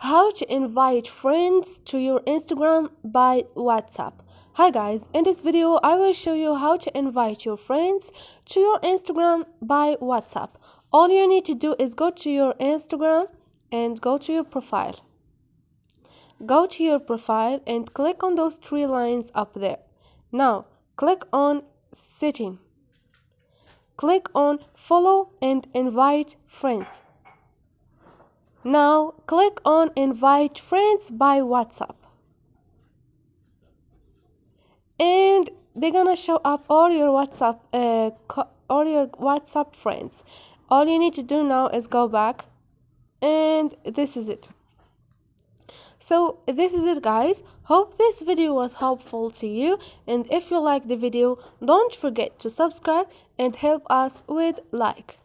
How to invite friends to your Instagram by WhatsApp. Hi guys, in this video I will show you how to invite your friends to your Instagram by WhatsApp. All you need to do is go to your Instagram and go to your profile. Go to your profile and click on those three lines up there. Now click on setting. Click on follow and invite friends. Now click on invite friends by WhatsApp. And they're gonna show up all your WhatsApp friends. All you need to do now is go back, and this is it. So this is it guys. Hope this video was helpful to you, and if you like the video, don't forget to subscribe and help us with like.